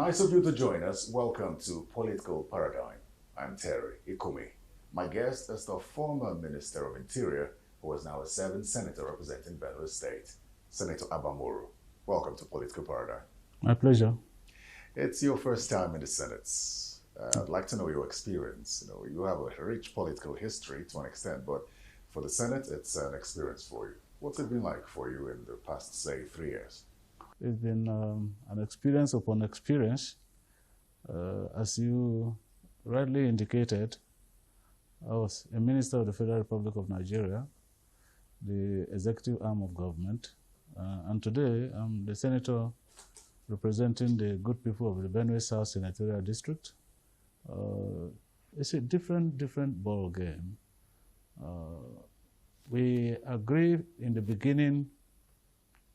Nice of you to join us. Welcome to Political Paradigm. I'm Terry Ikumi. My guest is the former Minister of Interior, who is now a 7th Senator representing Benue State, Senator Moro. Welcome to Political Paradigm. My pleasure. It's your first time in the Senate. I'd like to know your experience. You have a rich political history to an extent, but for the Senate, it's an experience for you. What's it been like for you in the past, say, 3 years? It's been an experience upon experience. As you rightly indicated, I was a Minister of the Federal Republic of Nigeria, the executive arm of government, and today I'm the Senator representing the good people of the Benue South Senatorial District. It's a different ball game. We agreed in the beginning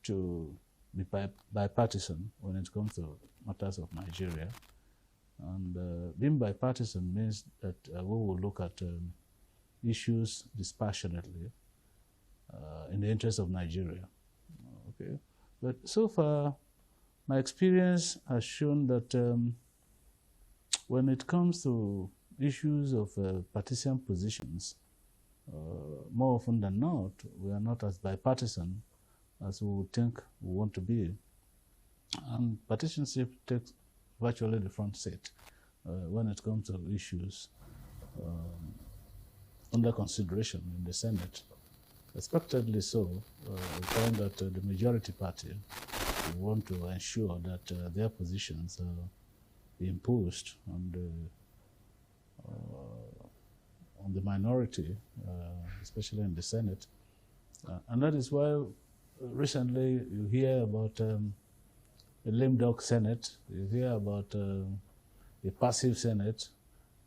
to be bipartisan when it comes to matters of Nigeria. And being bipartisan means that we will look at issues dispassionately in the interest of Nigeria. Okay, but so far, my experience has shown that when it comes to issues of partisan positions, more often than not, we are not as bipartisan as we would think we want to be. And partisanship takes virtually the front seat when it comes to issues under consideration in the Senate. Expectedly so, we find that the majority party want to ensure that their positions are imposed on the minority, especially in the Senate. And that is why recently you hear about a lame duck Senate, you hear about a passive Senate,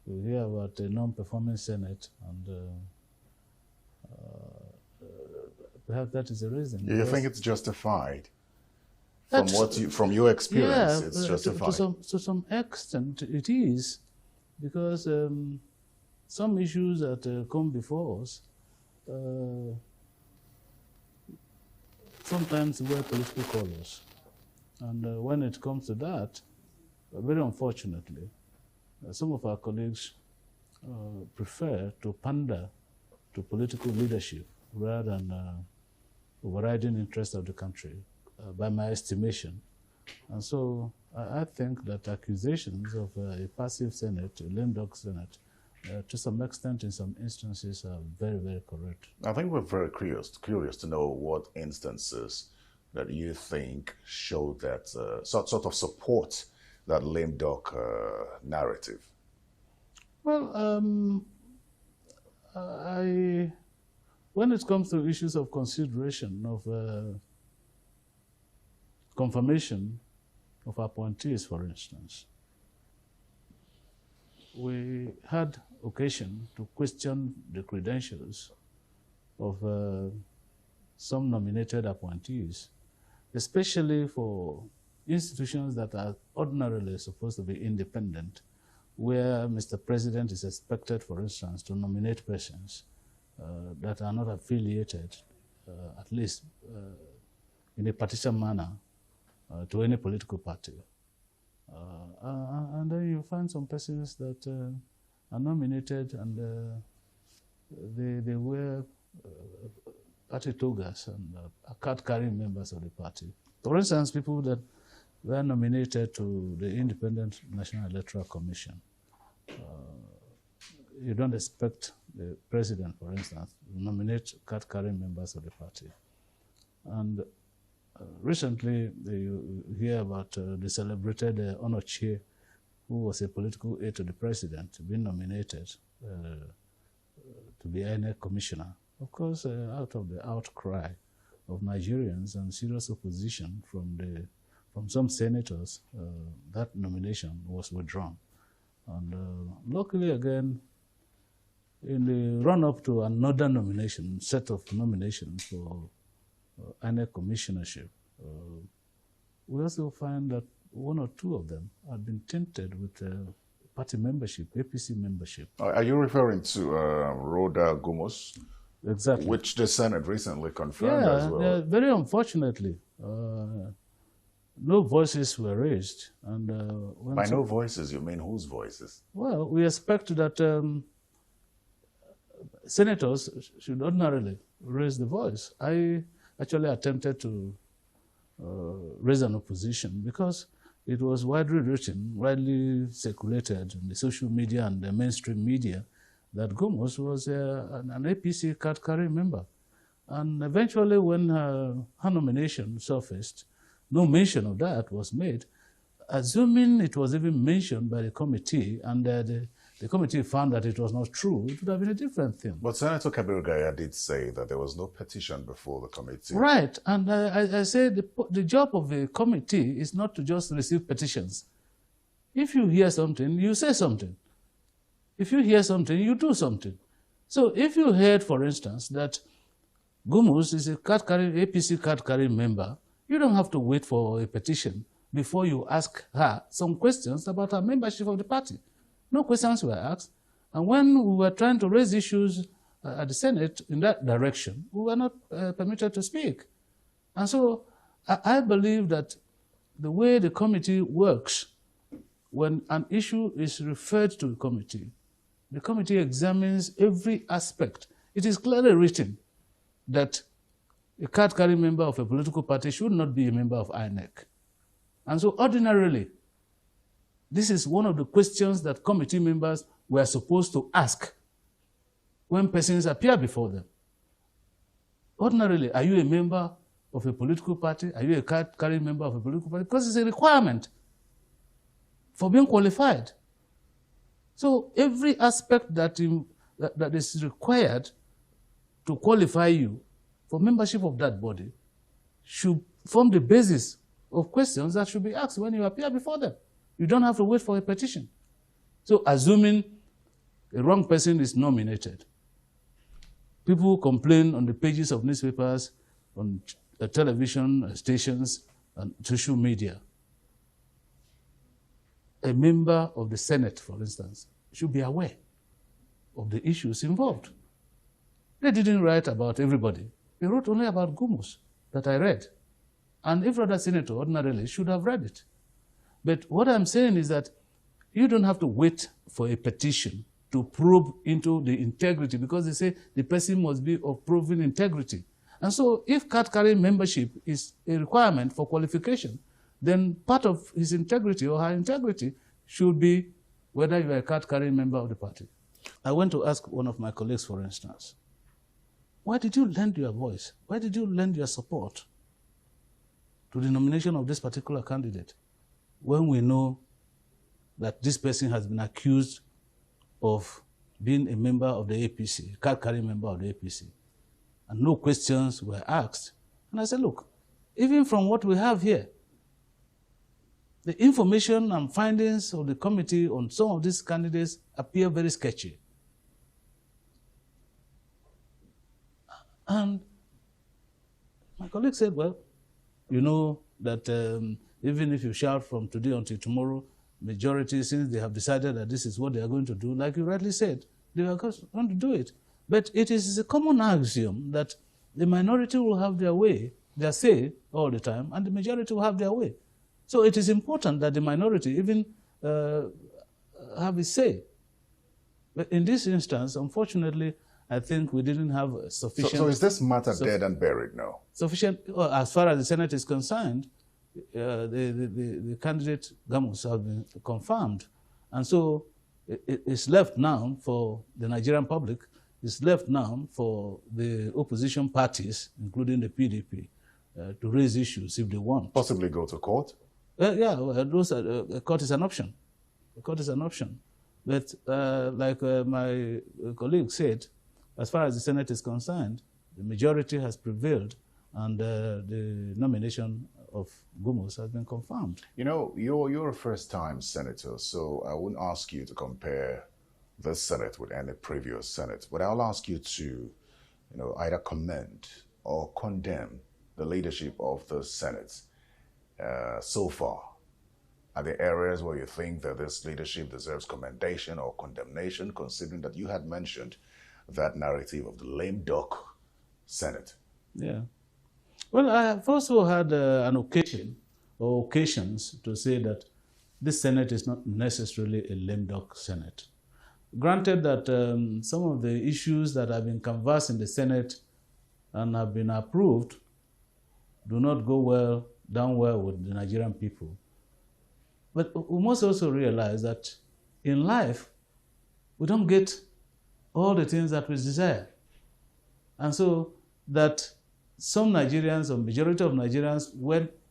you hear about a non-performing Senate, and perhaps that is the reason. You think it's justified? From your experience, it's justified? To some extent it is, because some issues that come before us sometimes wear political colors. And when it comes to that, very unfortunately, some of our colleagues prefer to pander to political leadership rather than overriding interest of the country, by my estimation. And so I think that accusations of a passive Senate, a lame duck Senate, to some extent, in some instances, are very correct. I think we're very curious to know what instances that you think show that sort of support that lame duck narrative. Well, when it comes to issues of consideration of confirmation of appointees, for instance, we had occasion to question the credentials of some nominated appointees, especially for institutions that are ordinarily supposed to be independent, where Mr. President is expected, for instance, to nominate persons that are not affiliated, at least in a partisan manner, to any political party. And then you find some persons that are nominated and they wear party togas and are card-carrying members of the party. For instance, people that were nominated to the Independent National Electoral Commission. You don't expect the president, for instance, to nominate card-carrying members of the party. And recently, you hear about the celebrated Onochie, who was a political aide to the president, being nominated to be INEC commissioner. Of course, out of the outcry of Nigerians and serious opposition from some senators, that nomination was withdrawn. And luckily, again, in the run-up to another nomination, set of nominations for INEC commissionership, we also find that one or two of them had been tainted with party membership, APC membership. Are you referring to Rhoda Gomos? Exactly. Which the Senate recently confirmed as well. Very unfortunately. no voices were raised. And By no voices, you mean whose voices? well, we expect that senators should ordinarily raise the voice. I actually attempted to raise an opposition because it was widely written, widely circulated in the social media and the mainstream media that Gomos was an APC card-carrying member. And eventually when her nomination surfaced, no mention of that was made. Assuming it was even mentioned by the committee and the committee found that it was not true, it would have been a different thing. But Senator Kabir Gaya did say that there was no petition before the committee. Right, and I say the job of the committee is not to just receive petitions. If you hear something, you say something. If you hear something, you do something. So if you heard, for instance, that Gomos is a APC card-carrying member, you don't have to wait for a petition before you ask her some questions about her membership of the party. No questions were asked. And when we were trying to raise issues at the Senate in that direction, we were not permitted to speak. And so I believe that the way the committee works, when an issue is referred to the committee examines every aspect. It is clearly written that a card-carrying member of a political party should not be a member of INEC. And so ordinarily, this is one of the questions that committee members were supposed to ask when persons appear before them. Ordinarily, are you a member of a political party? Are you a card-carrying member of a political party? Because it's a requirement for being qualified. So every aspect that is required to qualify you for membership of that body should form the basis of questions that should be asked when you appear before them. You don't have to wait for a petition. So assuming a wrong person is nominated, people complain on the pages of newspapers, on television stations, and social media. A member of the Senate, for instance, should be aware of the issues involved. They didn't write about everybody. They wrote only about Gomos that I read. And every other senator ordinarily should have read it. But what I'm saying is that you don't have to wait for a petition to probe into the integrity, because they say the person must be of proven integrity. And so if card-carrying membership is a requirement for qualification, then part of his integrity or her integrity should be whether you are a card-carrying member of the party. I went to ask one of my colleagues, for instance, why did you lend your voice? Why did you lend your support to the nomination of this particular candidate when we know that this person has been accused of being a member of the APC, card-carrying member of the APC, and no questions were asked? And I said, look, even from what we have here, the information and findings of the committee on some of these candidates appear very sketchy. And my colleague said, well, you know that even if you shout from today until tomorrow, majority, since they have decided that this is what they are going to do, like you rightly said, they are going to do it. But it is a common axiom that the minority will have their way, their say all the time, and the majority will have their way. So it is important that the minority even have a say. But in this instance, unfortunately, I think we didn't have sufficient... So is this matter dead and buried now? Sufficient, well, as far as the Senate is concerned, the candidate Gomos has been confirmed. And so it's left now for the Nigerian public, it's left now for the opposition parties, including the PDP, to raise issues if they want. Possibly go to court? Yeah, well, court is an option. The court is an option. But like my colleague said, as far as the Senate is concerned, the majority has prevailed and the nomination of Gomos has been confirmed. You know, you're a first-time senator, so I wouldn't ask you to compare this Senate with any previous Senate, but I'll ask you to, either commend or condemn the leadership of the Senate so far. Are there areas where you think that this leadership deserves commendation or condemnation, considering that you had mentioned that narrative of the lame duck Senate? Yeah. Well, I have also had an occasion or occasions to say that this Senate is not necessarily a lame duck Senate. Granted that some of the issues that have been canvassed in the Senate and have been approved do not go down well with the Nigerian people. But we must also realize that in life, we don't get all the things that we desire. And so that some Nigerians, or majority of Nigerians,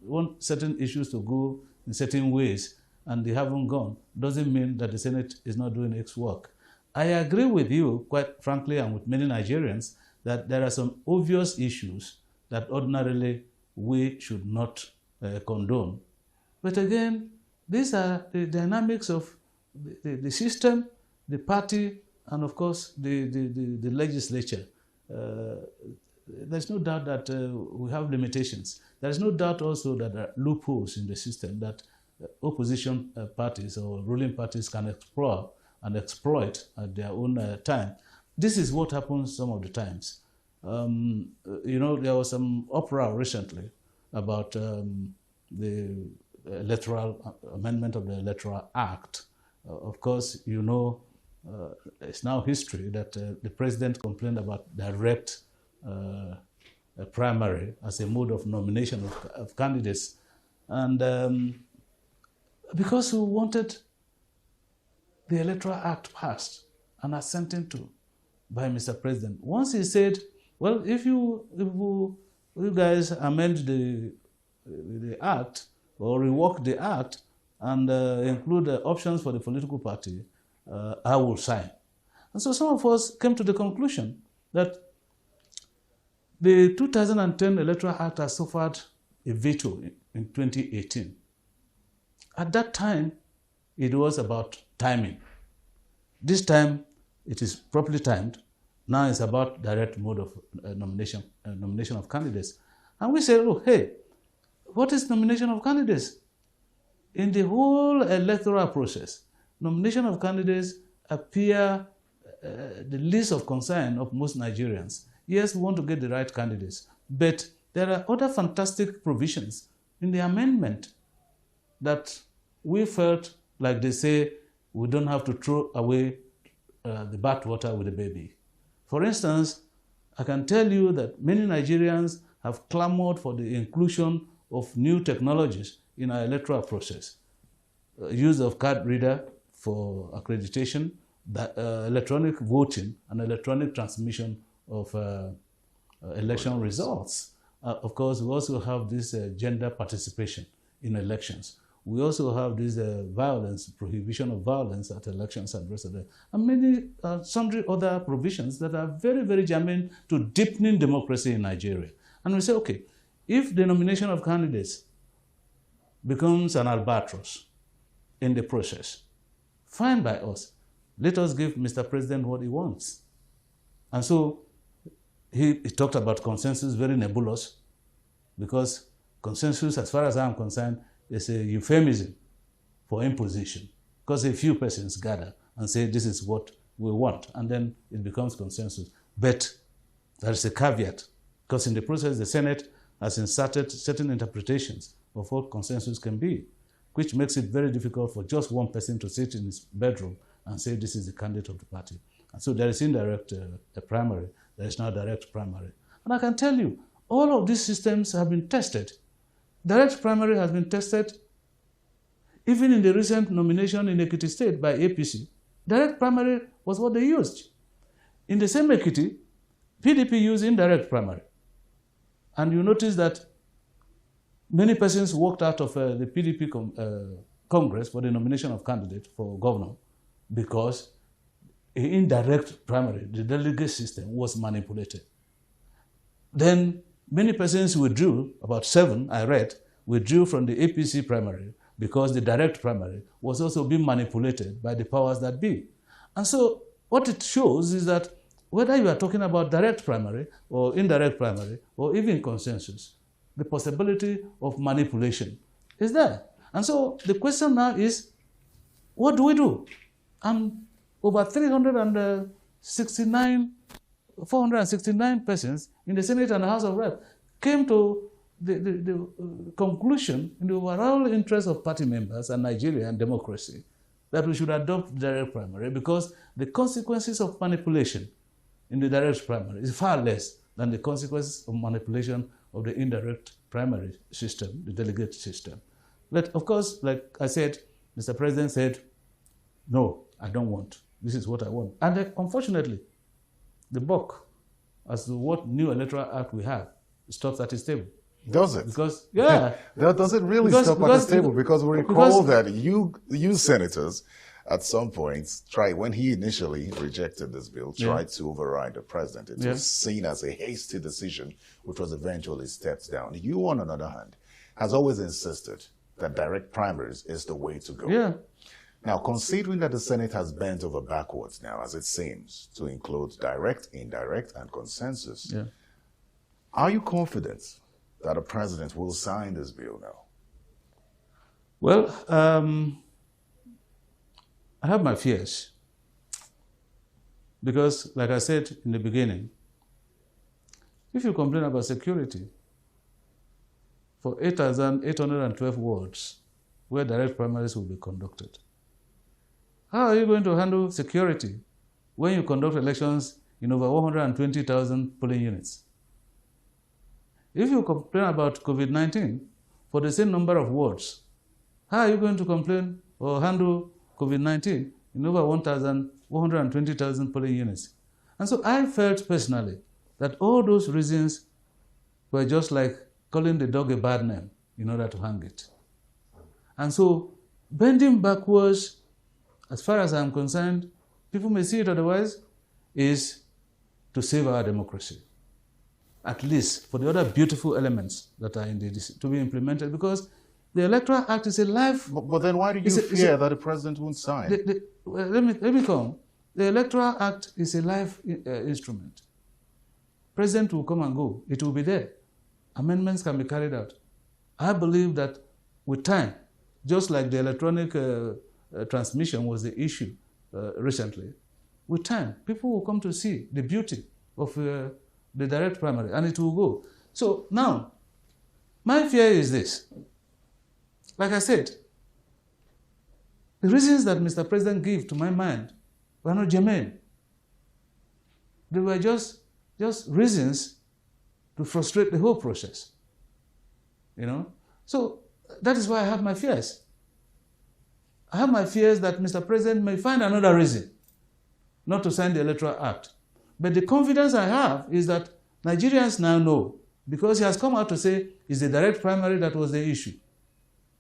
want certain issues to go in certain ways and they haven't gone, doesn't mean that the Senate is not doing its work. I agree with you, quite frankly, and with many Nigerians, that there are some obvious issues that ordinarily we should not condone. But again, these are the dynamics of the system, the party, and of course the legislature. There's no doubt that we have limitations. There's no doubt also that there are loopholes in the system that opposition parties or ruling parties can explore and exploit at their own time. This is what happens some of the times. There was some uproar recently about the electoral amendment of the Electoral Act. Of course, it's now history that the president complained about direct primary as a mode of nomination of candidates. And because we wanted the Electoral Act passed and assented to by Mr. President. Once he said, well, if you guys amend the act or rework the act and include options for the political party, I will sign. And so some of us came to the conclusion that the 2010 Electoral Act has suffered a veto in 2018. At that time, it was about timing. This time, it is properly timed. Now it's about direct mode of nomination of candidates. And we say, oh, hey, what is nomination of candidates? In the whole electoral process, nomination of candidates appear the least of concern of most Nigerians. Yes, we want to get the right candidates, but there are other fantastic provisions in the amendment that we felt like they say we don't have to throw away the bathwater with the baby. For instance, I can tell you that many Nigerians have clamored for the inclusion of new technologies in our electoral process. Use of card reader for accreditation, electronic voting, and electronic transmission of election results. Of course, we also have this gender participation in elections. We also have this prohibition of violence at elections and the rest of that. And many sundry other provisions that are very, very germane to deepening democracy in Nigeria. And we say, okay, if the nomination of candidates becomes an albatross in the process, fine by us. Let us give Mr. President what he wants. And so he talked about consensus, very nebulous, because consensus, as far as I'm concerned, is a euphemism for imposition, because a few persons gather and say this is what we want, and then it becomes consensus. But there is a caveat, because in the process the Senate has inserted certain interpretations of what consensus can be, which makes it very difficult for just one person to sit in his bedroom and say this is the candidate of the party. And so there is indirect primary, there is now direct primary. And I can tell you, all of these systems have been tested. Direct primary has been tested even in the recent nomination in Ekiti State by APC. Direct primary was what they used. In the same Ekiti, PDP used indirect primary. And you notice that many persons walked out of the PDP Congress for the nomination of candidate for governor because in indirect primary, the delegate system was manipulated. Then many persons withdrew, about 7 I read, withdrew from the APC primary because the direct primary was also being manipulated by the powers that be. And so what it shows is that whether you are talking about direct primary or indirect primary or even consensus, the possibility of manipulation is there. And so the question now is, what do we do? And over 469 persons in the Senate and the House of Reps came to conclusion in the overall interest of party members and Nigeria and democracy that we should adopt direct primary because the consequences of manipulation in the direct primary is far less than the consequences of manipulation of the indirect primary system, the delegate system. But of course, like I said, Mr. President said, no, I don't want. This is what I want. And unfortunately, the buck as to what new electoral act we have stops at his table. Does it? Because, yeah. Does it really stop at his table? Because we recall that you senators, at some point, when he initially rejected this bill, tried to override the president. It was seen as a hasty decision, which was eventually stepped down. You, on the other hand, has always insisted that direct primaries is the way to go. Yeah. Now, considering that the Senate has bent over backwards now, as it seems, to include direct, indirect, and consensus, are you confident that the president will sign this bill now? Well, I have my fears. Because, like I said in the beginning, if you complain about security, for 8,812 wards where direct primaries will be conducted, how are you going to handle security when you conduct elections in over 120,000 polling units? If you complain about COVID-19 for the same number of wards, how are you going to complain or handle COVID-19 in over 120,000 polling units? And so I felt personally that all those reasons were just like calling the dog a bad name in order to hang it. And so bending backwards, as far as I'm concerned, people may see it otherwise, is to save our democracy. At least for the other beautiful elements that are in the to be implemented, because the Electoral Act is a life. But then why do you fear that the president won't sign? Let me come. The Electoral Act is a live instrument. President will come and go. It will be there. Amendments can be carried out. I believe that with time, just like the electronic transmission was the issue recently, with time, people will come to see the beauty of the direct primary, and it will go. So now, my fear is this. Like I said, the reasons that Mr. President gave, to my mind, were not germane. They were just reasons to frustrate the whole process. So that is why I have my fears. I have my fears that Mr. President may find another reason not to sign the Electoral Act. But the confidence I have is that Nigerians now know, because he has come out to say it's the direct primary that was the issue.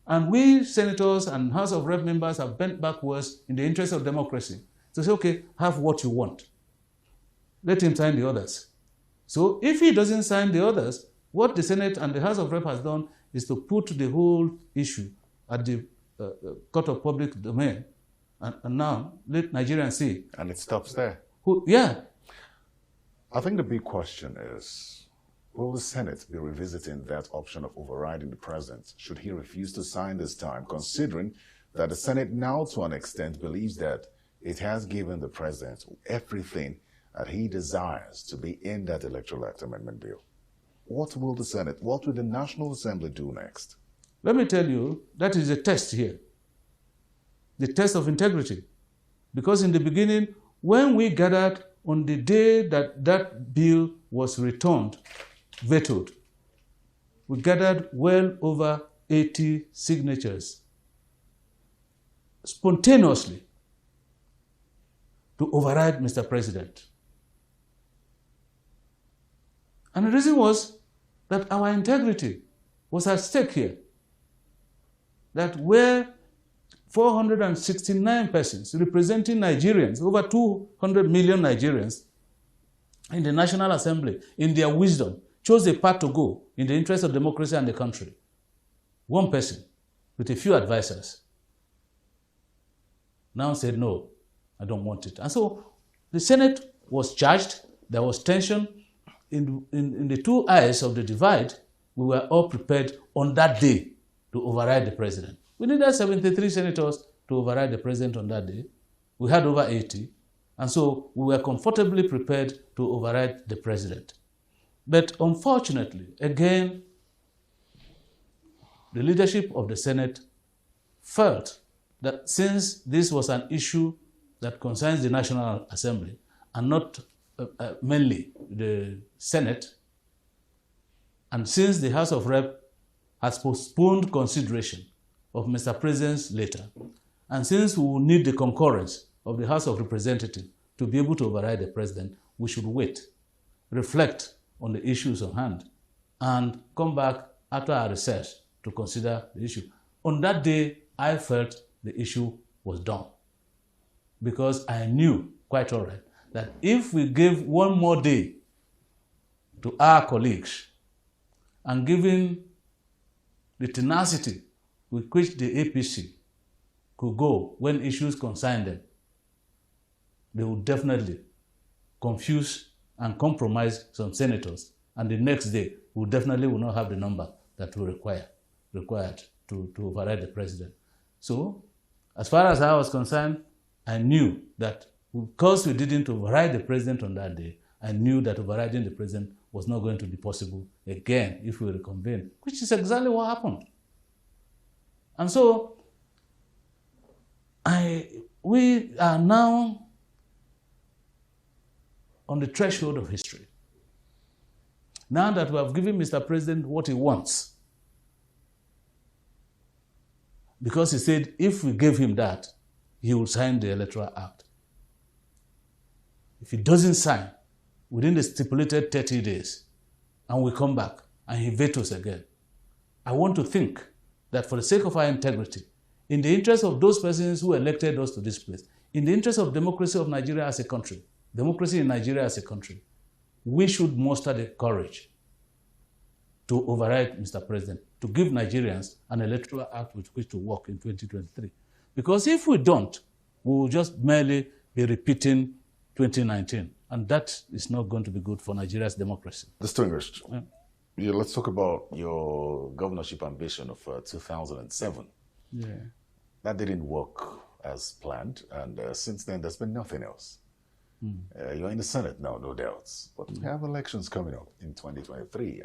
And we senators and House of Rep members have bent backwards in the interest of democracy to say, okay, have what you want. Let him sign the others. So if he doesn't sign the others, what the Senate and the House of Rep has done is to put the whole issue at the court of public domain. And now, let Nigerians see. And it stops there. I think the big question is, will the Senate be revisiting that option of overriding the president should he refuse to sign this time, considering that the Senate now, to an extent, believes that it has given the president everything that he desires to be in that Electoral Act Amendment bill? What will the Senate, what will the National Assembly do next? Let me tell you, that is a test here. The test of integrity. Because in the beginning, when we gathered on the day that that bill was returned, vetoed, we gathered well over 80 signatures spontaneously to override Mr. President. And the reason was that our integrity was at stake here. That where 469 persons representing Nigerians, over 200 million Nigerians, in the National Assembly, in their wisdom, chose a path to go in the interest of democracy and the country. One person with a few advisors now said, no, I don't want it. And so the Senate was charged. There was tension. In the two eyes of the divide, we were all prepared on that day to override the president. We needed 73 senators to override the president on that day. We had over 80. And so we were comfortably prepared to override the president. But unfortunately, again, the leadership of the Senate felt that since this was an issue that concerns the National Assembly and not mainly the Senate, and since the House of Rep has postponed consideration of Mr. President's letter, and since we will need the concurrence of the House of Representatives to be able to override the President, we should wait, reflect on the issues on hand, and come back after our research to consider the issue. On that day, I felt the issue was done because I knew quite all right that if we gave one more day to our colleagues and given the tenacity with which the APC could go when issues concern them, they would definitely confuse and compromise some senators, and the next day we definitely will not have the number that we required to override the president. So, as far as I was concerned, I knew that because we didn't override the president on that day, I knew that overriding the president was not going to be possible again if we reconvene, which is exactly what happened. And so, we are now on the threshold of history. Now that we have given Mr. President what he wants, because he said if we gave him that, he will sign the Electoral Act. If he doesn't sign within the stipulated 30 days, and we come back and he vetoes again, I want to think that for the sake of our integrity, in the interest of those persons who elected us to this place, in the interest of democracy of Nigeria as a country, democracy in Nigeria as a country, we should muster the courage to override Mr. President, to give Nigerians an electoral act with which to work in 2023. Because if we don't, we will just merely be repeating 2019, and that is not going to be good for Nigeria's democracy. Distinguished, let's talk about your governorship ambition of 2007. Yeah. That didn't work as planned, and since then there's been nothing else. You're in the Senate now, no doubt, but we have elections coming up in 2023.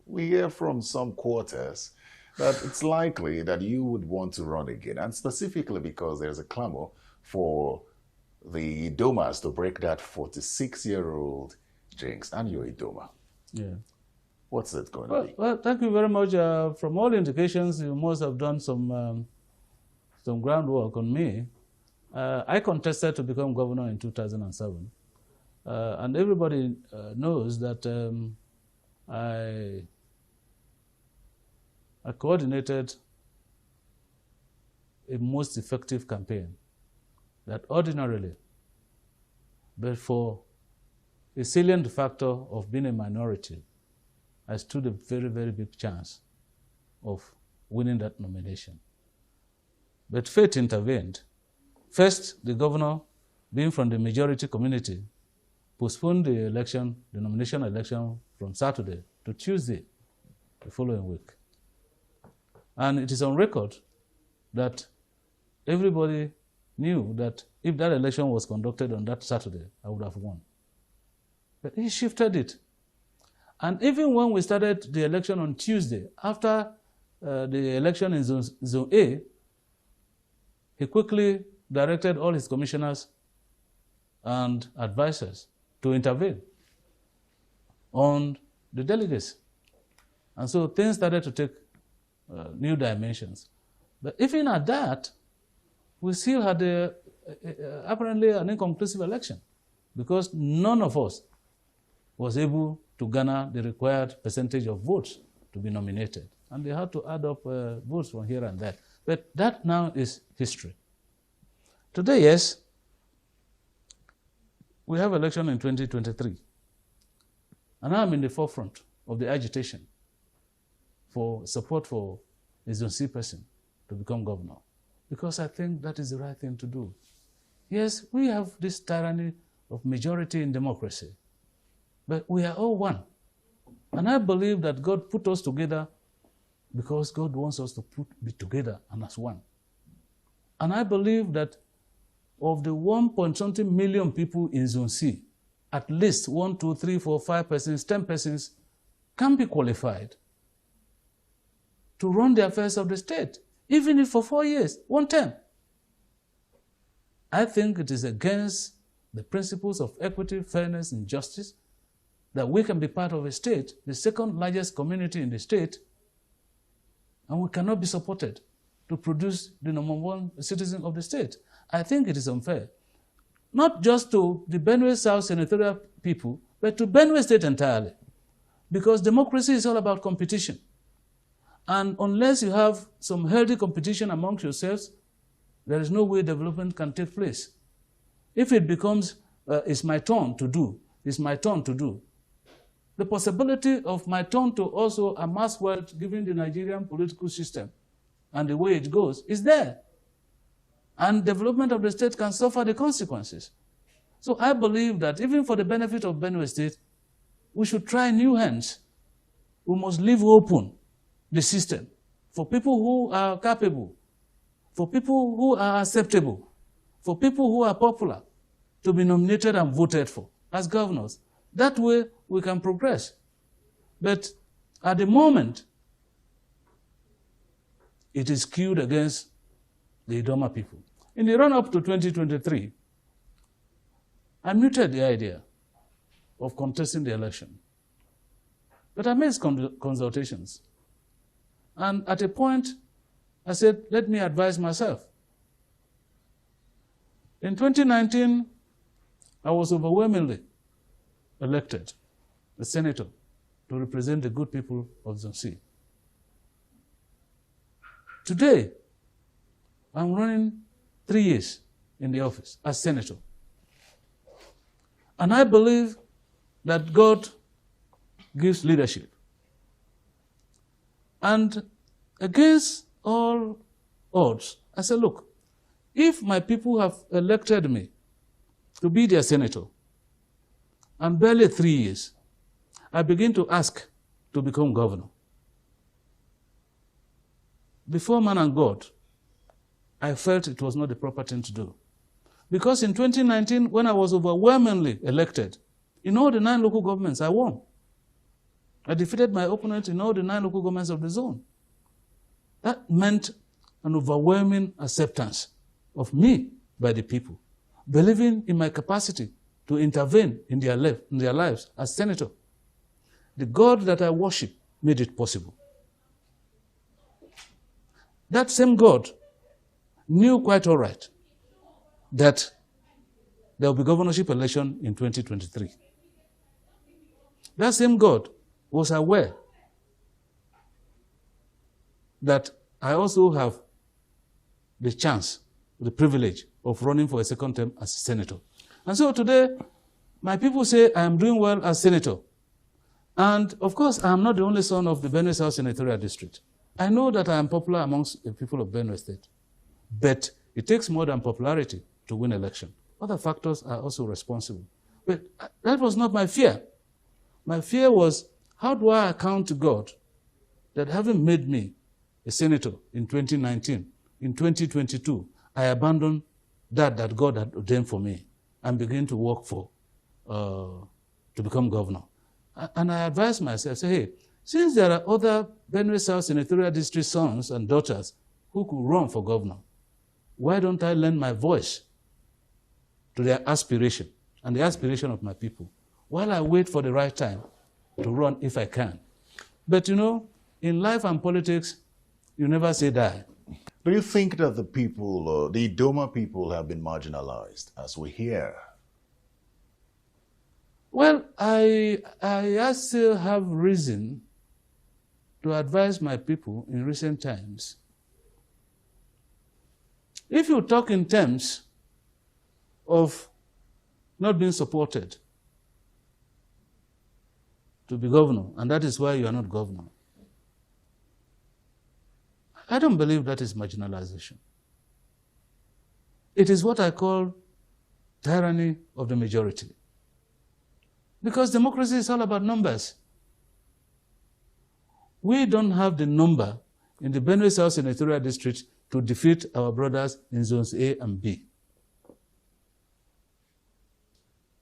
We hear from some quarters that it's likely that you would want to run again, and specifically because there's a clamor for the Idomas to break that 46-year-old jinx, and you're Idoma. Yeah. What's that going to be? Well, thank you very much. From all indications, you must have done some groundwork on me. I contested to become governor in 2007, and everybody knows that I coordinated a most effective campaign that ordinarily, but for a salient factor of being a minority, I stood a very, very big chance of winning that nomination. But fate intervened. First, the governor, being from the majority community, postponed the election, the nomination election, from Saturday to Tuesday the following week. And it is on record that everybody knew that if that election was conducted on that Saturday, I would have won. But he shifted it. And even when we started the election on Tuesday, after the election in Zone A, he quickly directed all his commissioners and advisors to intervene on the delegates. And so things started to take new dimensions. But even at that, we still had apparently an inconclusive election because none of us was able to garner the required percentage of votes to be nominated. And they had to add up votes from here and there. But that now is history. Today, yes, we have election in 2023. And I'm in the forefront of the agitation for support for a Zone C person to become governor, because I think that is the right thing to do. Yes, we have this tyranny of majority in democracy, but we are all one. And I believe that God put us together because God wants us to be together and as one. And I believe that of the 1.something million people in Zone C, at least 1, 2, 3, 4, 5 persons, 10 persons can be qualified to run the affairs of the state, even if for 4 years, 1 term. I think it is against the principles of equity, fairness, and justice that we can be part of a state, the second largest community in the state, and we cannot be supported to produce the #1 citizen of the state. I think it is unfair, not just to the Benue South senatorial people, but to Benue State entirely, because democracy is all about competition. And unless you have some healthy competition amongst yourselves, there is no way development can take place. If it becomes, it's my turn to do, it's my turn to do, the possibility of my turn to also amass wealth given the Nigerian political system and the way it goes is there. And development of the state can suffer the consequences. So I believe that even for the benefit of Benue State, we should try new hands. We must leave open the system for people who are capable, for people who are acceptable, for people who are popular to be nominated and voted for as governors. That way we can progress. But at the moment, it is skewed against the Idoma people. In the run-up to 2023, I muted the idea of contesting the election. But I made consultations. And at a point, I said, let me advise myself. In 2019, I was overwhelmingly elected a senator to represent the good people of Zone C. Today, I'm running 3 years in the office as senator. And I believe that God gives leadership. And against all odds, I said, look, if my people have elected me to be their senator, and barely 3 years, I begin to ask to become governor. Before man and God, I felt it was not the proper thing to do. Because in 2019, when I was overwhelmingly elected, in all the 9 local governments, I won. I defeated my opponent in all the 9 local governments of the zone. That meant an overwhelming acceptance of me by the people, believing in my capacity to intervene in their lives as senator. The God that I worship made it possible. That same God knew quite all right that there will be governorship election in 2023. That same God was aware that I also have the chance, the privilege of running for a second term as senator. And so today, my people say I am doing well as senator. And of course, I am not the only son of the Benue South Senatorial District. I know that I am popular amongst the people of Benue State. But it takes more than popularity to win election. Other factors are also responsible. But that was not my fear. My fear was, how do I account to God that having made me a senator in 2019, in 2022, I abandoned that God had ordained for me and began to work for, to become governor. And I advised myself, say, hey, since there are other Benue South Senatorial District sons and daughters who could run for governor, why don't I lend my voice to their aspiration and the aspiration of my people while I wait for the right time to run if I can? But you know, in life and politics, you never say die. Do you think that the people, the Idoma people, have been marginalized, as we hear? Well, I still have reason to advise my people in recent times. If you talk in terms of not being supported to be governor, and that is why you are not governor, I don't believe that is marginalization. It is what I call tyranny of the majority. Because democracy is all about numbers. We don't have the number in the Benue South Senatorial District to defeat our brothers in zones A and B.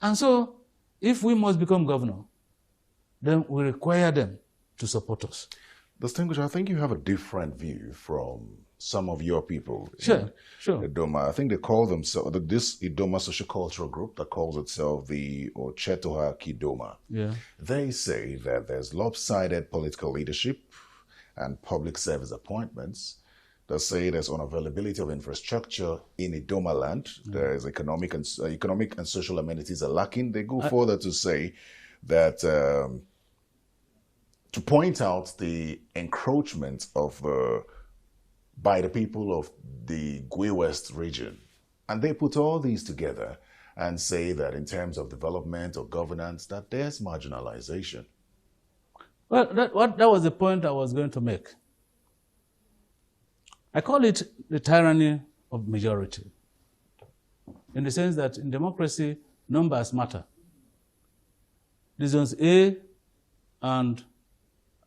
And so, if we must become governor, then we require them to support us. Distinguished, I think you have a different view from some of your people Sure, sure. Idoma. I think they call themselves, this Idoma sociocultural group that calls itself the Orchestra Kidoma. Yeah. They say that there's lopsided political leadership and public service appointments. They say there's unavailability of infrastructure in Idoma land. There's economic and social amenities are lacking. They go further to say that to point out the encroachment of by the people of the Gui West region. And they put all these together and say that in terms of development or governance, that there's marginalization. Well, that was the point I was going to make. I call it the tyranny of majority, in the sense that in democracy, numbers matter. The zones A and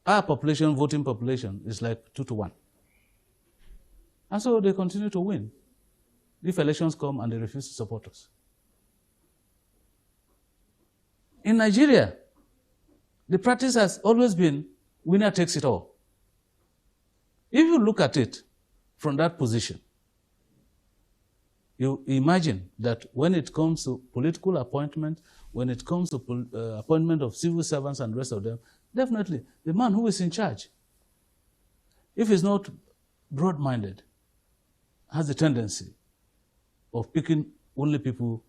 our population, voting population, is like 2-1. And so they continue to win if elections come and they refuse to support us. In Nigeria, the practice has always been winner takes it all. If you look at it from that position, you imagine that when it comes to political appointment, when it comes to appointment of civil servants and the rest of them, definitely the man who is in charge, if he's not broad-minded, has a tendency of picking only people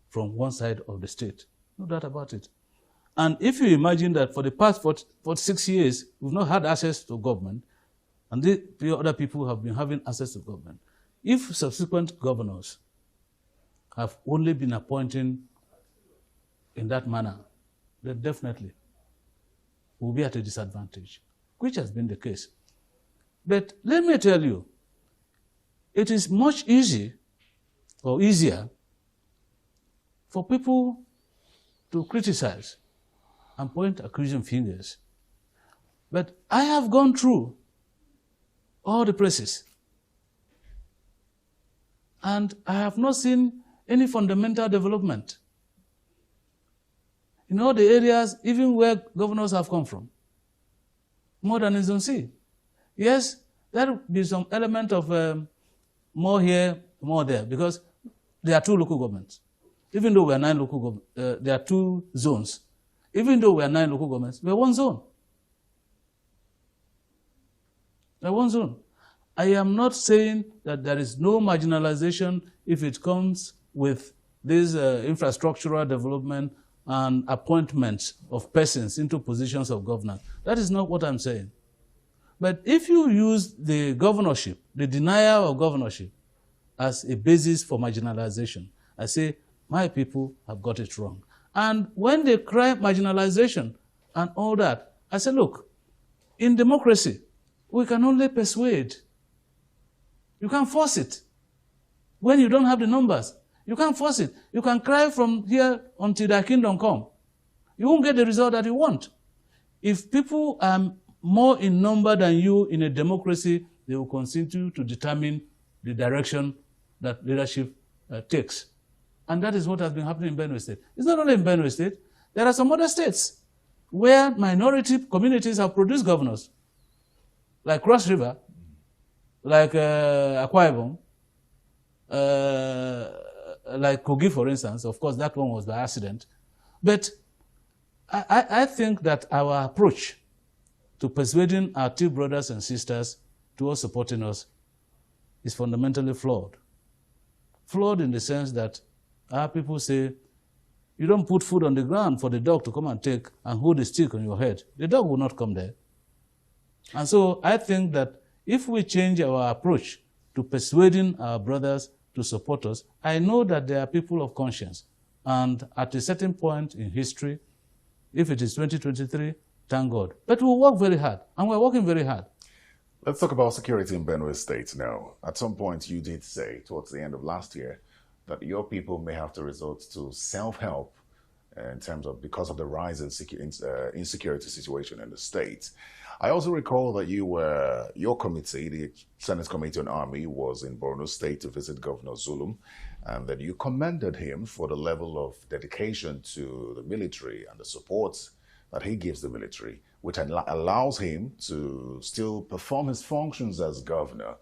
from one side of the state. No doubt about it. And if you imagine that for the past 46 years, we've not had access to government, and the other people have been having access to government, if subsequent governors have only been appointing in that manner, then definitely we'll be at a disadvantage, which has been the case. But let me tell you, it is much easier for people to criticize and point accusing fingers. But I have gone through all the places, and I have not seen any fundamental development in all the areas, even where governors have come from, more than in Zone C. Yes, there will be some element of more here, more there, because there are 2 local governments. Even though we are 9 local governments, there are 2 zones. Even though we are 9 local governments, we are 1 zone. We are 1 zone. I am not saying that there is no marginalization if it comes with this infrastructural development and appointments of persons into positions of governance. That is not what I'm saying. But if you use the governorship, the denial of governorship, as a basis for marginalization, I say, my people have got it wrong. And when they cry marginalization and all that, I say, look, in democracy, we can only persuade. You can't force it. When you don't have the numbers, you can't force it. You can cry from here until thy kingdom come. You won't get the result that you want. If people are more in number than you in a democracy, they will continue to determine the direction that leadership takes. And that is what has been happening in Benue State. It's not only in Benue State. There are some other states where minority communities have produced governors, like Cross River, like Akwa Ibom, like Kogi, for instance. Of course, that one was by accident. But I think that our approach to persuading our 2 brothers and sisters towards supporting us is fundamentally flawed. Flawed in the sense that our people say, you don't put food on the ground for the dog to come and take and hold the stick on your head. The dog will not come there. And so I think that if we change our approach to persuading our brothers to support us, I know that there are people of conscience. And at a certain point in history, if it is 2023, thank God. But we'll work very hard, and we're working very hard. Let's talk about security in Benue State now. At some point, you did say, towards the end of last year, that your people may have to resort to self-help in terms of, because of the rise in insecurity situation in the state. I also recall that your committee, the Senate Committee on Army, was in Borno State to visit Governor Zulum, and that you commended him for the level of dedication to the military and the support that he gives the military. which allows him to still perform his functions as governor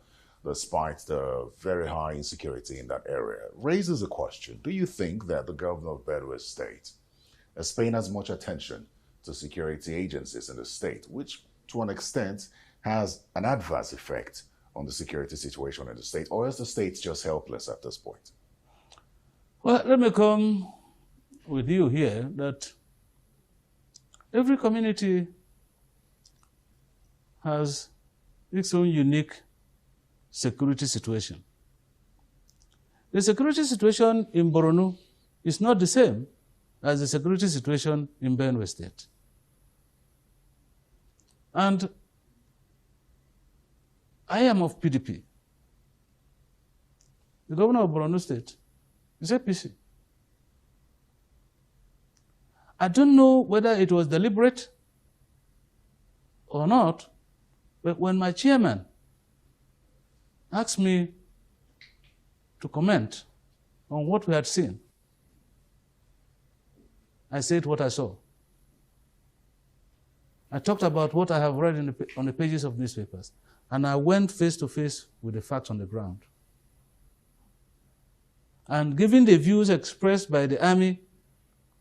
despite the very high insecurity in that area, raises a question. Do you think that the governor of Benue State is paying as much attention to security agencies in the state, which to an extent has an adverse effect on the security situation in the state, or is the state just helpless at this point? Well, let me come with you here that every community has its own unique security situation. The security situation in Borno is not the same as the security situation in Benue State. And I am of PDP. The governor of Borno State is APC. I don't know whether it was deliberate or not, but when my chairman asked me to comment on what we had seen, I said what I saw. I talked about what I have read on the pages of newspapers, and I went face to face with the facts on the ground. And given the views expressed by the army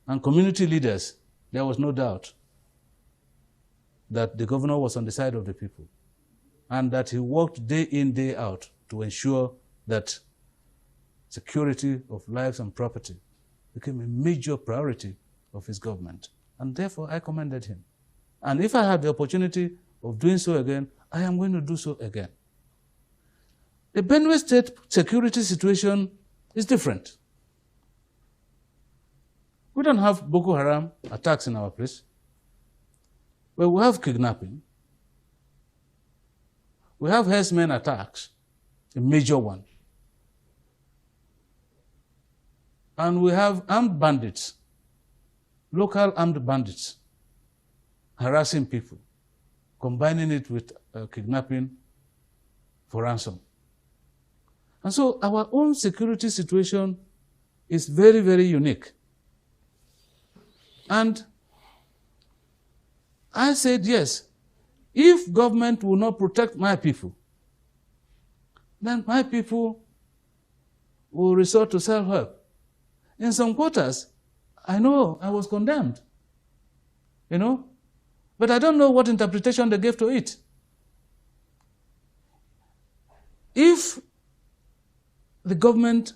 and community leaders, there was no doubt that the governor was on the side of the people and that he worked day in, day out to ensure that security of lives and property became a major priority of his government. And therefore, I commended him. And if I had the opportunity of doing so again, I am going to do so again. The Benue State security situation is different. We don't have Boko Haram attacks in our place, but we have kidnapping. We have herdsmen attacks, a major one. And we have armed bandits, local armed bandits, harassing people, combining it with kidnapping for ransom. And so our own security situation is very, very unique. And I said, yes, if government will not protect my people, then my people will resort to self-help. In some quarters, I know I was condemned, but I don't know what interpretation they gave to it. If the government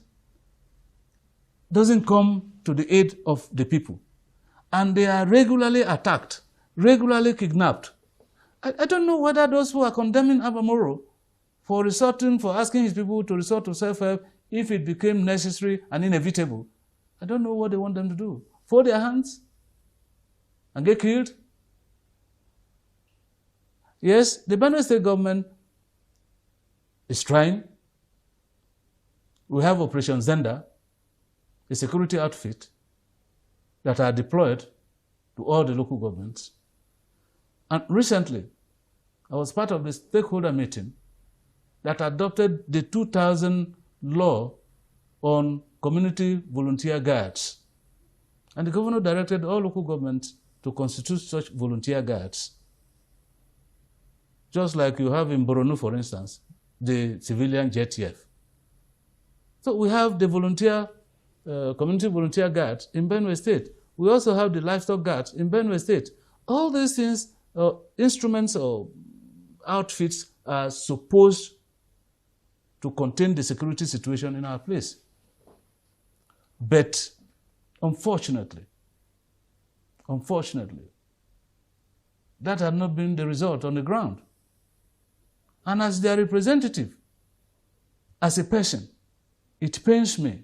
doesn't come to the aid of the people, and they are regularly attacked, regularly kidnapped, I don't know whether those who are condemning Moro for asking his people to resort to self-help, if it became necessary and inevitable, I don't know what they want them to do. Fold their hands and get killed? Yes, the Benue State government is trying. We have Operation Zenda, a security outfit that are deployed to all the local governments. And recently, I was part of the stakeholder meeting that adopted the 2000 law on community volunteer guards. And the governor directed all local governments to constitute such volunteer guards. Just like you have in Borno, for instance, the civilian JTF. So we have the community volunteer guards in Benue State. We also have the livestock guards in Benue State. All these things, instruments or outfits are supposed to contain the security situation in our place. But unfortunately, that had not been the result on the ground. And as their representative, as a person, it pains me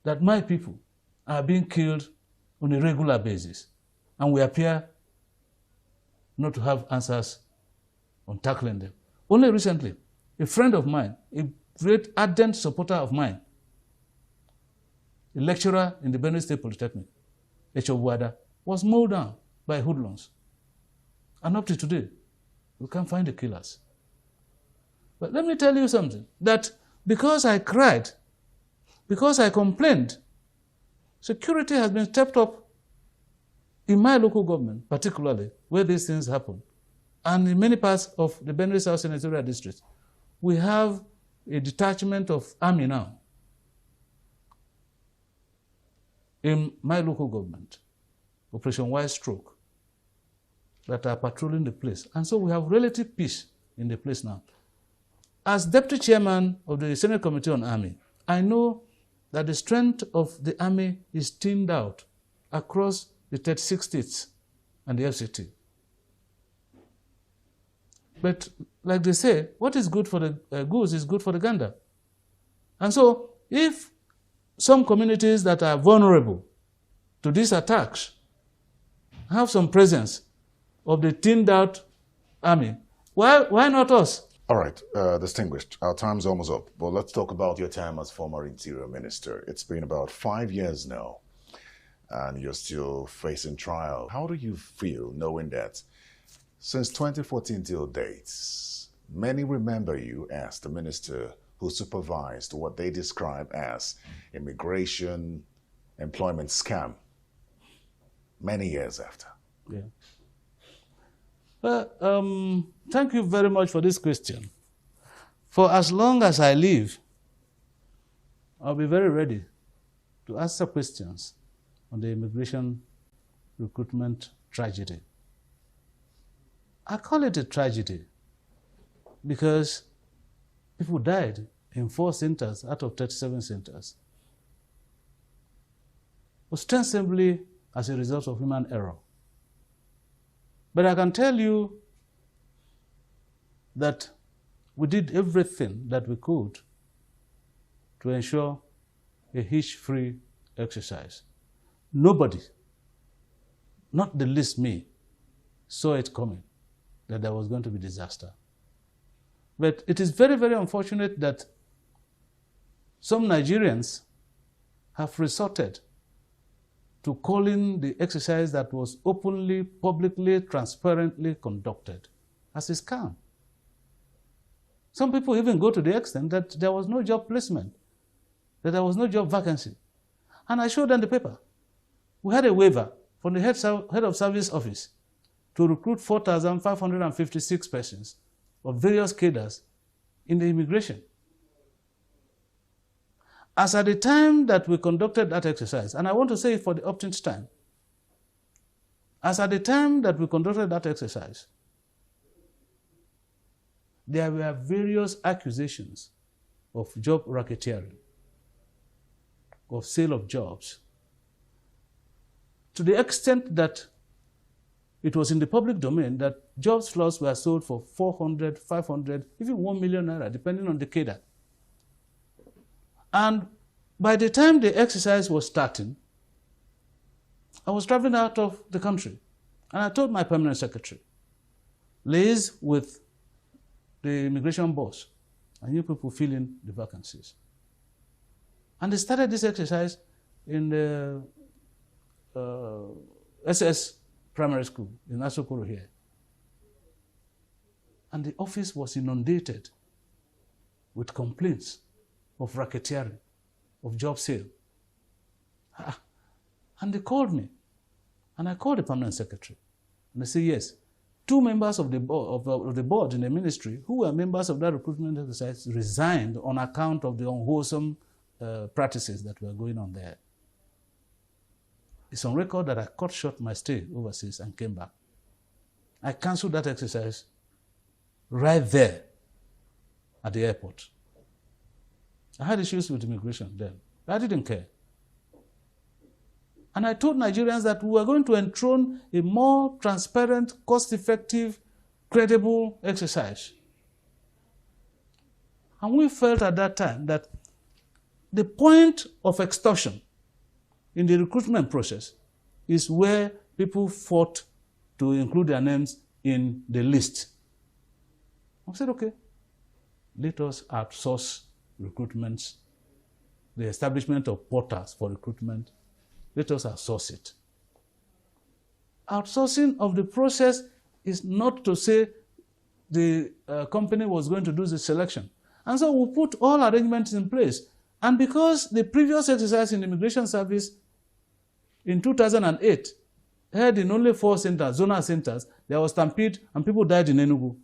that my people are being killed on a regular basis, and we appear not to have answers on tackling them. Only recently, a friend of mine, a great ardent supporter of mine, a lecturer in the Benue State Polytechnic, Echowada, was mowed down by hoodlums. And up to today, we can't find the killers. But let me tell you something, that because I cried, because I complained, security has been stepped up in my local government, particularly where these things happen. And in many parts of the Benue South Senatorial District, we have a detachment of army now in my local government, Operation Wide Stroke, that are patrolling the place. And so we have relative peace in the place now. As deputy chairman of the Senate Committee on Army, I know that the strength of the army is thinned out across the 36 states and the FCT. But like they say, what is good for the goose is good for the gander. And so if some communities that are vulnerable to these attacks have some presence of the thinned out army, why not us? All right, distinguished, our time's almost up, but let's talk about your time as former Interior Minister. It's been about 5 years now, and you're still facing trial. How do you feel knowing that since 2014 till date, many remember you as the minister who supervised what they describe as immigration employment scam many years after? Yeah. Well, thank you very much for this question. For as long as I live, I'll be very ready to answer questions on the immigration recruitment tragedy. I call it a tragedy because people died in 4 centers out of 37 centers, ostensibly as a result of human error. But I can tell you that we did everything that we could to ensure a hitch-free exercise. Nobody, not the least me, saw it coming, that there was going to be disaster. But it is very, very unfortunate that some Nigerians have resorted to calling the exercise that was openly, publicly, transparently conducted as a scam. Some people even go to the extent that there was no job placement, that there was no job vacancy. And I showed them the paper. We had a waiver from the head of service office to recruit 4,556 persons of various cadres in the immigration. As at the time that we conducted that exercise, and I want to say it for the umpteenth time, as at the time that we conducted that exercise, there were various accusations of job racketeering, of sale of jobs, to the extent that it was in the public domain that job slots were sold for 400, 500, even 1 million naira, depending on the cadre. And by the time the exercise was starting, I was traveling out of the country. And I told my permanent secretary, liaise with the immigration boss, and you people fill in the vacancies. And they started this exercise in the SS primary school in Asokoro here. And the office was inundated with complaints of racketeering, of job sale. And they called me. And I called the permanent secretary. And they said, yes, 2 members of the board in the ministry who were members of that recruitment exercise resigned on account of the unwholesome practices that were going on there. It's on record that I cut short my stay overseas and came back. I canceled that exercise right there at the airport. I had issues with immigration then. I didn't care. And I told Nigerians that we were going to enthrone a more transparent, cost-effective, credible exercise. And we felt at that time that the point of extortion in the recruitment process is where people fought to include their names in the list. I said, okay, let us outsource recruitments, the establishment of portals for recruitment, let us outsource it. Outsourcing of the process is not to say the company was going to do the selection. And so we put all arrangements in place. And because the previous exercise in the Immigration Service in 2008 held in only 4 centers, zonal centers, there was stampede and people died in Enugu.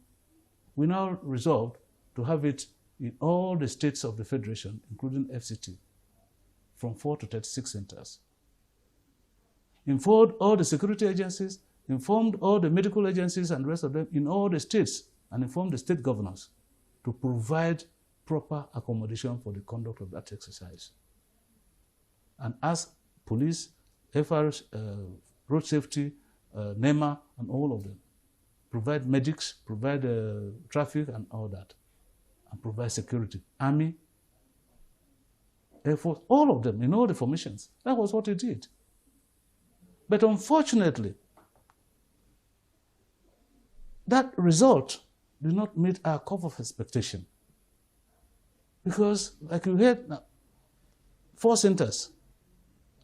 We now resolved to have it in all the states of the Federation, including FCT, from 4 to 36 centers. Informed all the security agencies, informed all the medical agencies and the rest of them in all the states, and informed the state governors to provide proper accommodation for the conduct of that exercise. And ask police, FRs, road safety, NEMA, and all of them. Provide medics, provide traffic and all that. And provide security. Army, Air Force, all of them in all the formations. That was what he did. But unfortunately, that result did not meet our curve of expectation. Because, like you heard, 4 centers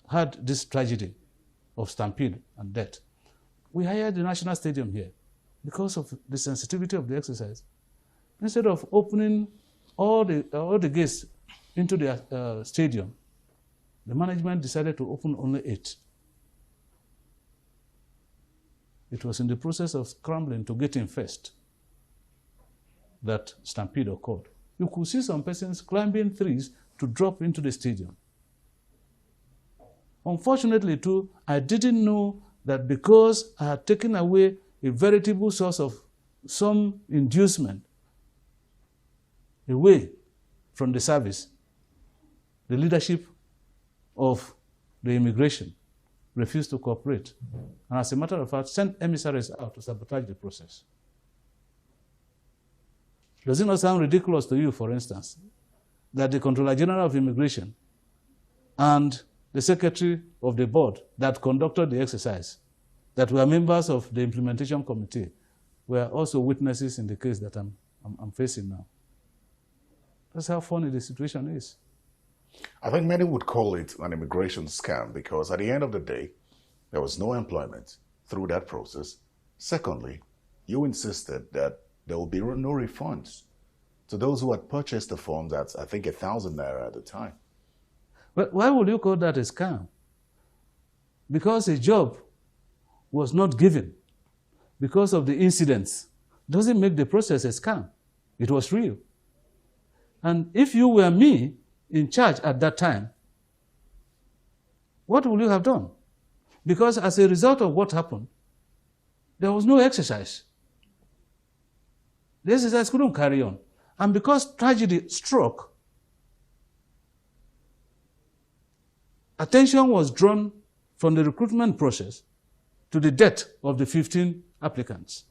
had this tragedy of stampede and death. We hired the National Stadium here because of the sensitivity of the exercise. Instead of opening all the gates into the stadium, the management decided to open only 8. It was in the process of scrambling to get in first that stampede occurred. You could see some persons climbing trees to drop into the stadium. Unfortunately, too, I didn't know that because I had taken away a veritable source of some inducement away from the service, the leadership of the immigration refused to cooperate. And as a matter of fact, sent emissaries out to sabotage the process. Does it not sound ridiculous to you, for instance, that the Controller General of Immigration and the Secretary of the board that conducted the exercise, that were members of the implementation committee, were also witnesses in the case that I'm facing now? That's how funny the situation is. I think many would call it an immigration scam because at the end of the day, there was no employment through that process. Secondly, you insisted that there will be no refunds to those who had purchased the forms at, I think, 1,000 naira at the time. But why would you call that a scam? Because a job was not given because of the incidents doesn't make the process a scam. It was real. And if you were me in charge at that time, what would you have done? Because as a result of what happened, there was no exercise. The exercise couldn't carry on. And because tragedy struck, attention was drawn from the recruitment process to the death of the 15 applicants.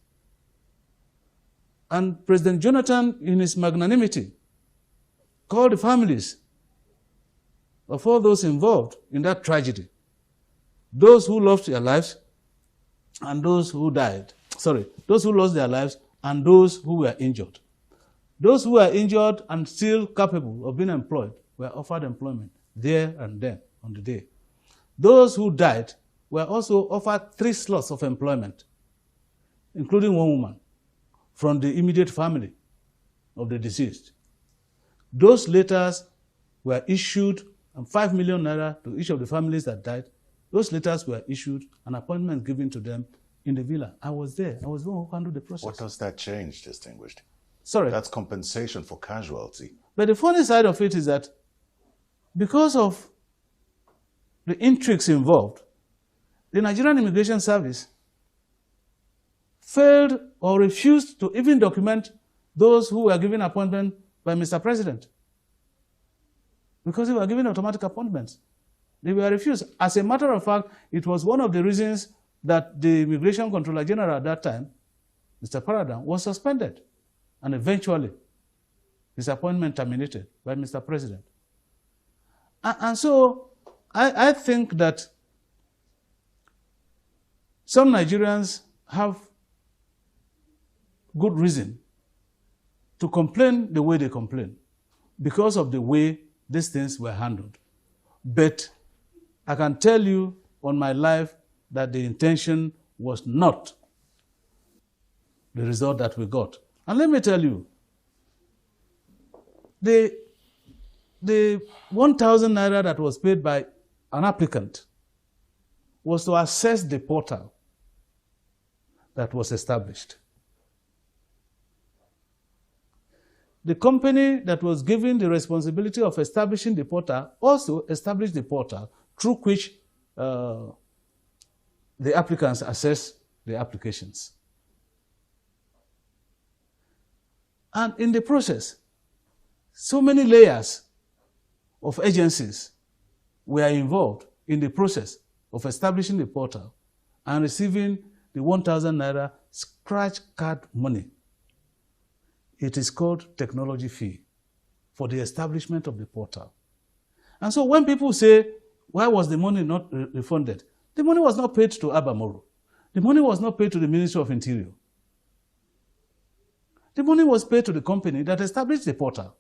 And President Jonathan, in his magnanimity, called the families of all those involved in that tragedy, those who lost their lives and those who died. Those who lost their lives and those who were injured. Those who were injured and still capable of being employed were offered employment there and then on the day. Those who died were also offered 3 slots of employment, including 1 woman from the immediate family of the deceased. Those letters were issued, and 5 million naira to each of the families that died. Those letters were issued, an appointment given to them in the villa. I was there. I was the one who handled the process. What does that change, distinguished? Sorry. That's compensation for casualty. But the funny side of it is that because of the intrigues involved, the Nigerian Immigration Service failed or refused to even document those who were given appointment by Mr. President. Because they were given automatic appointments. They were refused. As a matter of fact, it was one of the reasons that the Immigration Controller General at that time, Mr. Paradan, was suspended. And eventually, his appointment terminated by Mr. President. And so, I think that some Nigerians have good reason to complain the way they complain because of the way these things were handled. But I can tell you on my life that the intention was not the result that we got. And let me tell you, the 1,000 naira that was paid by an applicant was to assess the portal that was established. The company that was given the responsibility of establishing the portal also established the portal through which the applicants assess the applications. And in the process, so many layers of agencies were involved in the process of establishing the portal and receiving the 1,000 naira scratch card money. It is called technology fee for the establishment of the portal. And so when people say, why was the money not refunded? The money was not paid to Abba Moro. The money was not paid to the Ministry of Interior. The money was paid to the company that established the portal.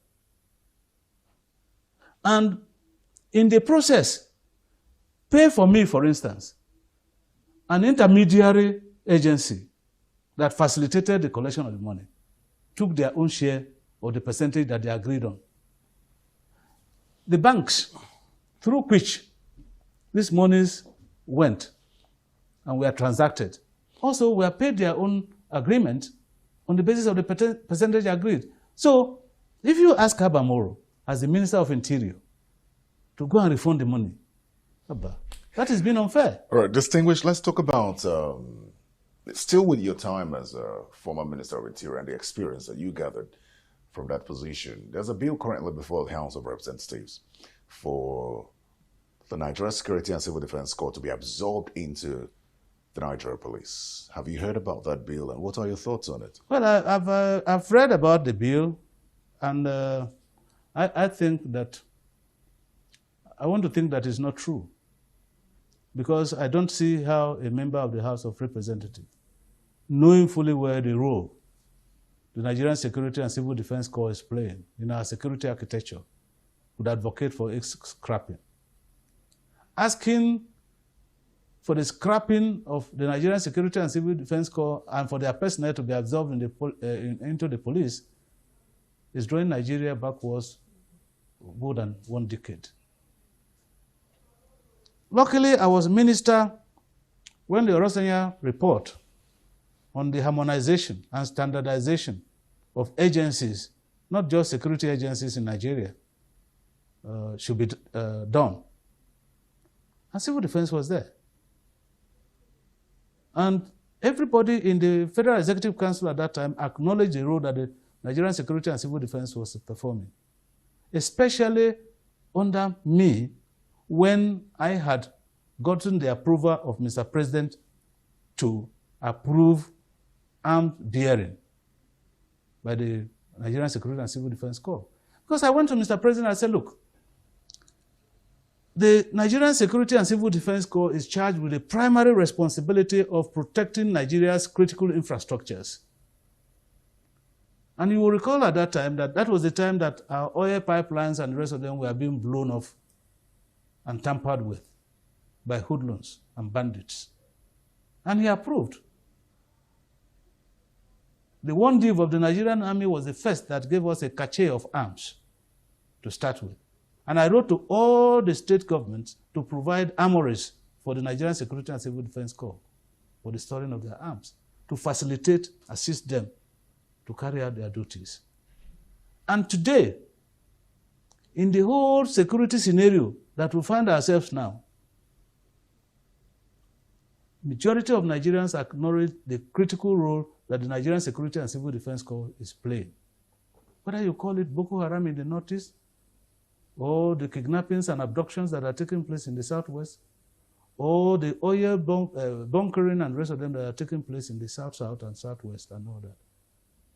And in the process, Pay for Me, for instance, an intermediary agency that facilitated the collection of the money, took their own share of the percentage that they agreed on. The banks through which these monies went and were transacted also were paid their own agreement on the basis of the percentage agreed. So if you ask Abba Moro, as the Minister of Interior, to go and refund the money, Abba, that has been unfair. All right, distinguished, let's talk about, still with your time as a former Minister of Interior and the experience that you gathered from that position. There's a bill currently before the House of Representatives for the Nigeria Security and Civil Defense Corps to be absorbed into the Nigeria Police. Have you heard about that bill, and what are your thoughts on it? Well, I've read about the bill, and I think that, I want to think that is not true, because I don't see how a member of the House of Representatives, knowing fully well the role the Nigerian Security and Civil Defense Corps is playing in our security architecture, would advocate for its scrapping. Asking for the scrapping of the Nigerian Security and Civil Defense Corps and for their personnel to be absorbed into the police is drawing Nigeria backwards more than 1 decade. Luckily, I was minister when the Orosanya report on the harmonization and standardization of agencies, not just security agencies in Nigeria, should be done. And civil defense was there. And everybody in the Federal Executive Council at that time acknowledged the role that the Nigerian Security and Civil Defense was performing, especially under me, when I had gotten the approval of Mr. President to approve arms bearing by the Nigerian Security and Civil Defense Corps. Because I went to Mr. President and I said, look, the Nigerian Security and Civil Defense Corps is charged with the primary responsibility of protecting Nigeria's critical infrastructures. And you will recall at that time that was the time that our oil pipelines and the rest of them were being blown off and tampered with by hoodlums and bandits. And he approved. The one div of the Nigerian army was the first that gave us a cache of arms to start with. And I wrote to all the state governments to provide armories for the Nigerian Security and Civil Defense Corps for the storing of their arms, to facilitate, assist them to carry out their duties. And today, in the whole security scenario that we find ourselves now, majority of Nigerians acknowledge the critical role that the Nigerian Security and Civil Defense Corps is playing. Whether you call it Boko Haram in the northeast, or the kidnappings and abductions that are taking place in the southwest, or the oil bunkering and the rest of them that are taking place in the south and southwest and all that.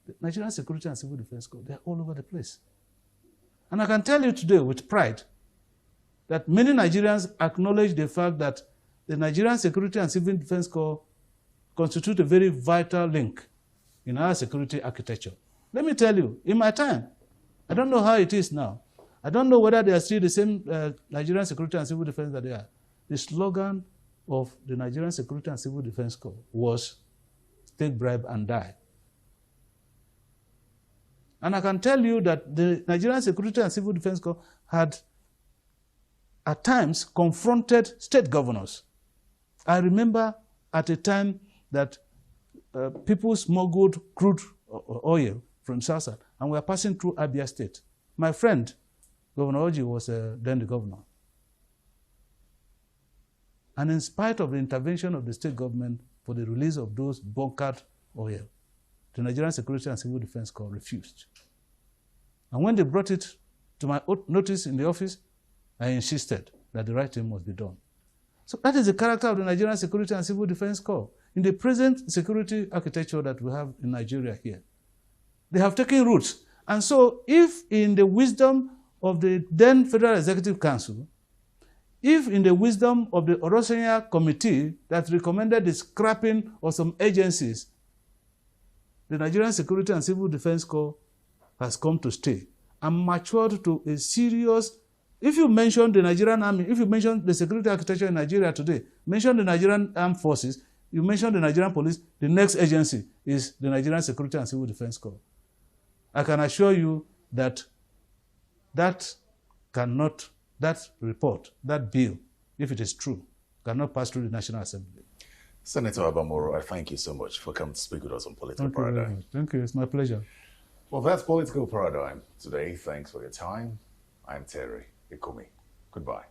The Nigerian Security and Civil Defense Corps, they're all over the place. And I can tell you today with pride that many Nigerians acknowledge the fact that the Nigerian Security and Civil Defense Corps constitute a very vital link in our security architecture. Let me tell you, in my time, I don't know how it is now. I don't know whether they are still the same Nigerian Security and Civil Defense that they are. The slogan of the Nigerian Security and Civil Defense Corps was, take bribe and die. And I can tell you that the Nigerian Security and Civil Defense Corps had, at times, confronted state governors I remember at a time that people smuggled crude oil from South and were passing through Abia State. My friend, Governor Oji, was then the governor. And in spite of the intervention of the state government for the release of those bunkered oil, the Nigerian Security and Civil Defense Corps refused. And when they brought it to my notice in the office, I insisted that the right thing must be done. So that is the character of the Nigerian Security and Civil Defense Corps. In the present security architecture that we have in Nigeria here, they have taken roots. And so if in the wisdom of the then Federal Executive Council, if in the wisdom of the Orosanya Committee that recommended the scrapping of some agencies, the Nigerian Security and Civil Defense Corps has come to stay and matured to a serious. If you mention the Nigerian Army, if you mention the security architecture in Nigeria today, mention the Nigerian Armed Forces, you mention the Nigerian Police, the next agency is the Nigerian Security and Civil Defense Corps. I can assure you that that report, that bill, if it is true, cannot pass through the National Assembly. Senator Abba Moro, I thank you so much for coming to speak with us on Political Paradigm. Thank you. It's my pleasure. Well, that's Political Paradigm today. Thanks for your time. I'm Terry Ikumi. Goodbye.